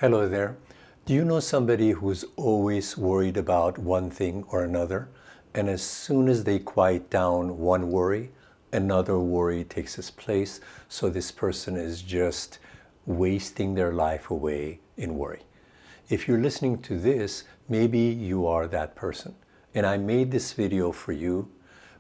Hello there. Do you know somebody who's always worried about one thing or another? And as soon as they quiet down one worry, another worry takes its place. So this person is just wasting their life away in worry. If you're listening to this, maybe you are that person. And I made this video for you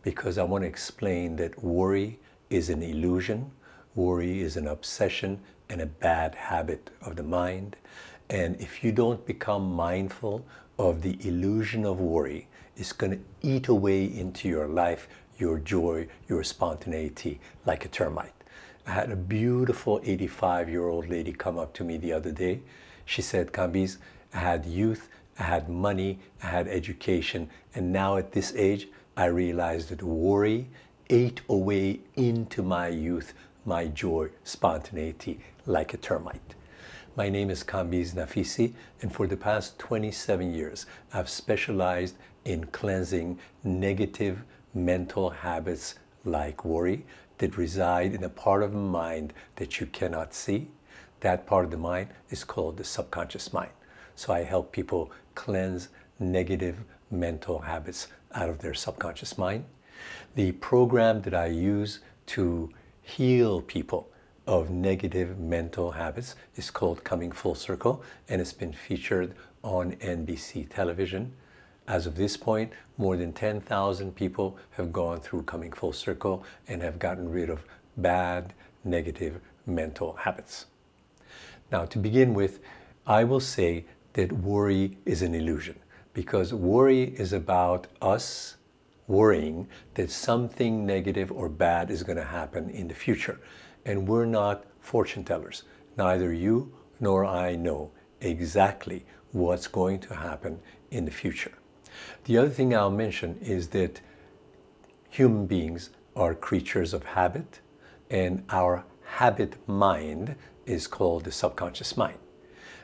because I want to explain that worry is an illusion. Worry is an obsession and a bad habit of the mind. And if you don't become mindful of the illusion of worry, it's going to eat away into your life, your joy, your spontaneity, like a termite. I had a beautiful 85-year-old lady come up to me the other day. She said, Kambiz, I had youth, I had money, I had education, and now at this age, I realized that worry ate away into my youth, my joy, spontaneity, like a termite. My name is Kambiz Naficy, and for the past 27 years, I've specialized in cleansing negative mental habits like worry that reside in a part of the mind that you cannot see. That part of the mind is called the subconscious mind. So I help people cleanse negative mental habits out of their subconscious mind. The program that I use to heal people of negative mental habits is called Coming Full Circle, and it's been featured on NBC television. As of this point, more than 10,000 people have gone through Coming Full Circle and have gotten rid of bad, negative mental habits. Now, to begin with, I will say that worry is an illusion, because worry is about us worrying that something negative or bad is going to happen in the future. And we're not fortune tellers. Neither you nor I know exactly what's going to happen in the future. The other thing I'll mention is that human beings are creatures of habit, and our habit mind is called the subconscious mind.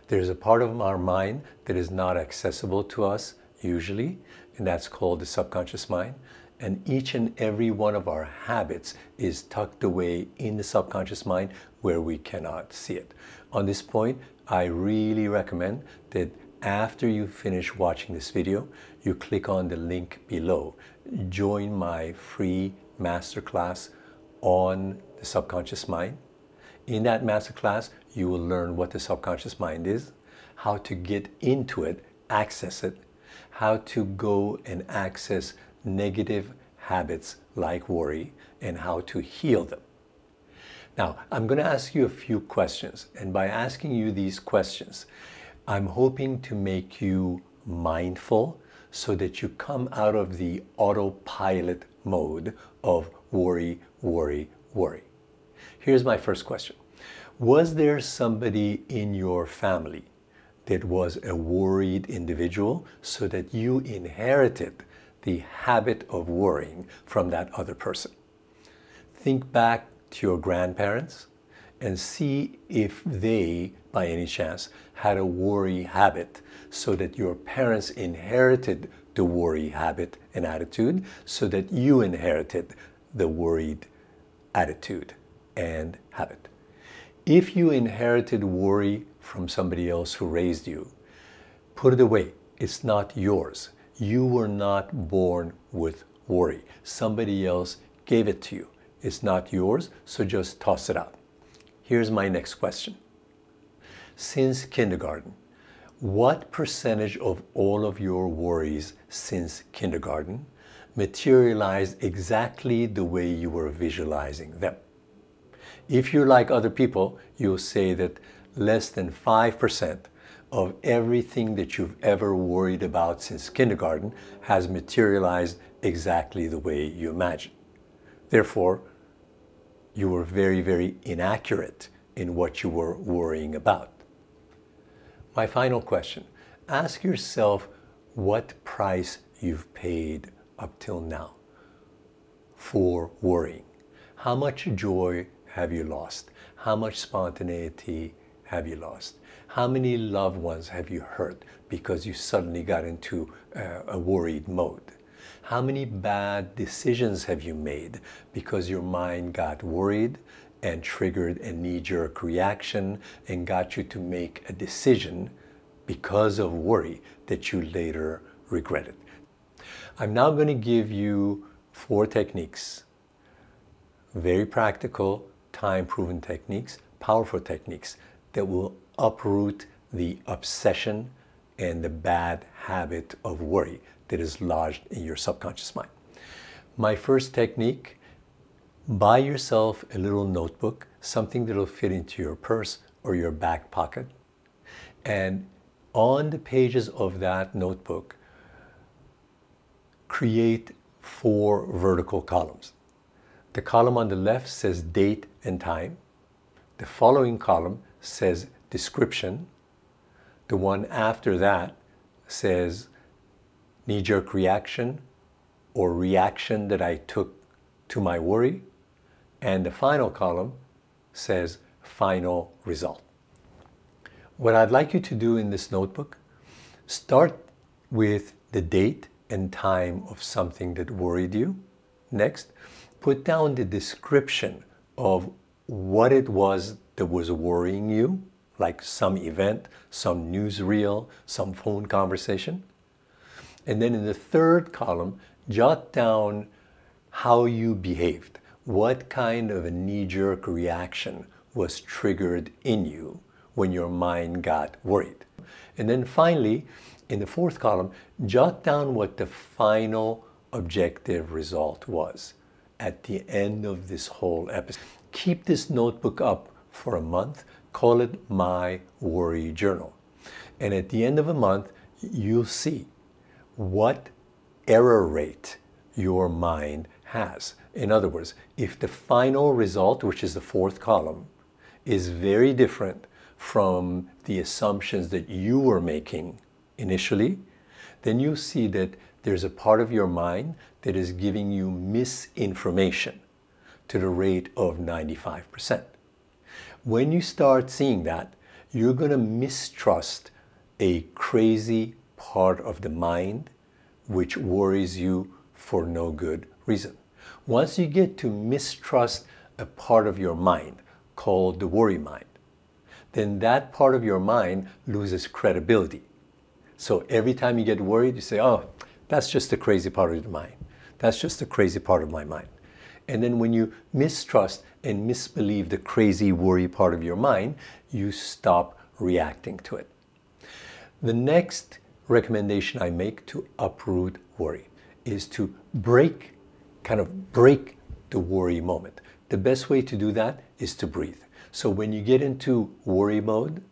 There's a part of our mind that is not accessible to us usually, and that's called the subconscious mind. And each and every one of our habits is tucked away in the subconscious mind where we cannot see it. On this point, I really recommend that after you finish watching this video, you click on the link below. Join my free masterclass on the subconscious mind. In that masterclass, you will learn what the subconscious mind is, how to get into it, access it, how to go and access negative habits like worry, and how to heal them. Now, I'm going to ask you a few questions, and by asking you these questions, I'm hoping to make you mindful so that you come out of the autopilot mode of worry, worry, worry. Here's my first question. Was there somebody in your family that was a worried individual so that you inherited the habit of worrying from that other person? Think back to your grandparents and see if they, by any chance, had a worry habit so that your parents inherited the worry habit and attitude so that you inherited the worried attitude and habit. If you inherited worry from somebody else who raised you, put it away. It's not yours. You were not born with worry. Somebody else gave it to you. It's not yours, so just toss it out. Here's my next question. Since kindergarten, what percentage of all of your worries since kindergarten materialized exactly the way you were visualizing them? If you're like other people, you'll say that less than 5% of everything that you've ever worried about since kindergarten has materialized exactly the way you imagined. Therefore, you were very, very inaccurate in what you were worrying about. My final question, ask yourself what price you've paid up till now for worrying. How much joy have you lost? How much spontaneity have you lost? How many loved ones have you hurt because you suddenly got into a worried mode? How many bad decisions have you made because your mind got worried and triggered a knee-jerk reaction and got you to make a decision because of worry that you later regretted. I'm now going to give you 4 techniques, very practical, time-proven techniques, powerful techniques that will uproot the obsession and the bad habit of worry that is lodged in your subconscious mind. My first technique: buy yourself a little notebook, something that'll fit into your purse or your back pocket. And on the pages of that notebook, create 4 vertical columns. The column on the left says date and time. The following column says description. The one after that says knee-jerk reaction or reaction that I took to my worry. And the final column says final result. What I'd like you to do in this notebook, start with the date and time of something that worried you. Next, put down the description of what it was that was worrying you, like some event, some newsreel, some phone conversation. And then in the third column, jot down how you behaved. What kind of a knee-jerk reaction was triggered in you when your mind got worried? And then finally, in the fourth column, jot down what the final objective result was at the end of this whole episode. Keep this notebook up for a month. Call it My Worry Journal. And at the end of a month, you'll see what error rate your mind has. In other words, if the final result, which is the fourth column, is very different from the assumptions that you were making initially, then you see that there's a part of your mind that is giving you misinformation to the rate of 95%. When you start seeing that, you're going to mistrust a crazy part of the mind which worries you for no good reason. Once you get to mistrust a part of your mind called the worry mind, then that part of your mind loses credibility. So every time you get worried, you say, oh, that's just a crazy part of the mind. That's just a crazy part of my mind. And then when you mistrust and misbelieve the crazy worry part of your mind, you stop reacting to it. The next recommendation I make to uproot worry is to kind of break the worry moment. The best way to do that is to breathe. So when you get into worry mode,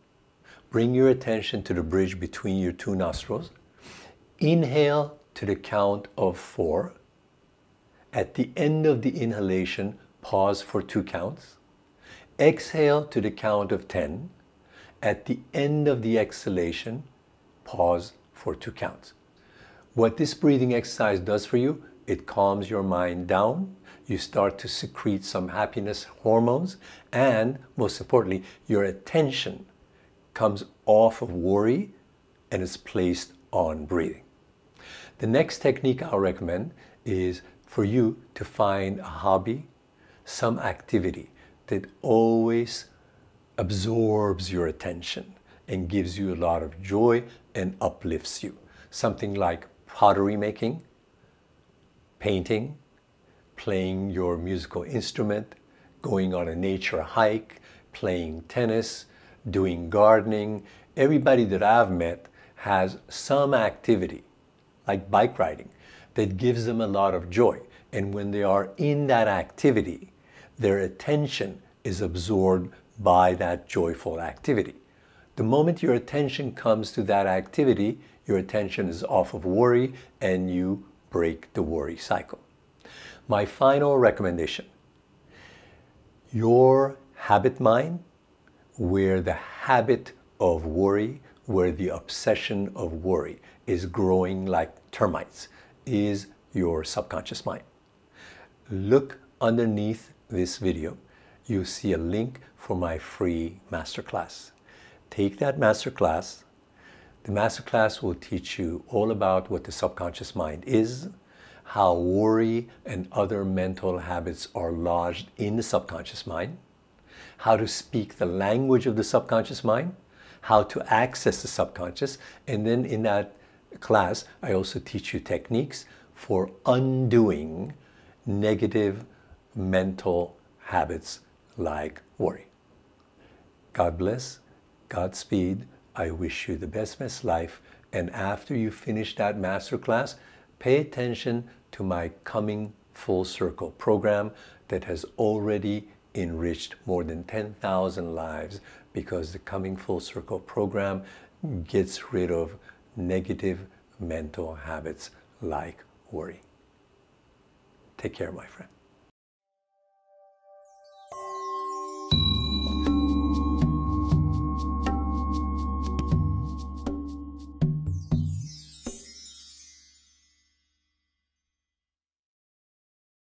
bring your attention to the bridge between your 2 nostrils. Inhale to the count of 4. At the end of the inhalation, pause for 2 counts. Exhale to the count of 10. At the end of the exhalation, pause for 2 counts. What this breathing exercise does for you, it calms your mind down. You start to secrete some happiness hormones, and most importantly, your attention comes off of worry and is placed on breathing. The next technique I'll recommend is for you to find a hobby, some activity that always absorbs your attention and gives you a lot of joy and uplifts you. Something like pottery making, painting, playing your musical instrument, going on a nature hike, playing tennis, doing gardening. Everybody that I've met has some activity, like bike riding, that gives them a lot of joy. And when they are in that activity, their attention is absorbed by that joyful activity. The moment your attention comes to that activity, your attention is off of worry and you break the worry cycle. My final recommendation: your habit mind, where the habit of worry, where the obsession of worry is growing like termites, is your subconscious mind. Look underneath this video. You see a link for my free masterclass. Take that masterclass. The masterclass will teach you all about what the subconscious mind is, how worry and other mental habits are lodged in the subconscious mind, how to speak the language of the subconscious mind, how to access the subconscious. And then in that class, I also teach you techniques for undoing negative mental habits like worry. God bless, Godspeed. I wish you the best life. And after you finish that masterclass, pay attention to my Coming Full Circle program that has already enriched more than 10,000 lives, because the Coming Full Circle program gets rid of negative mental habits like worry. Take care, my friend.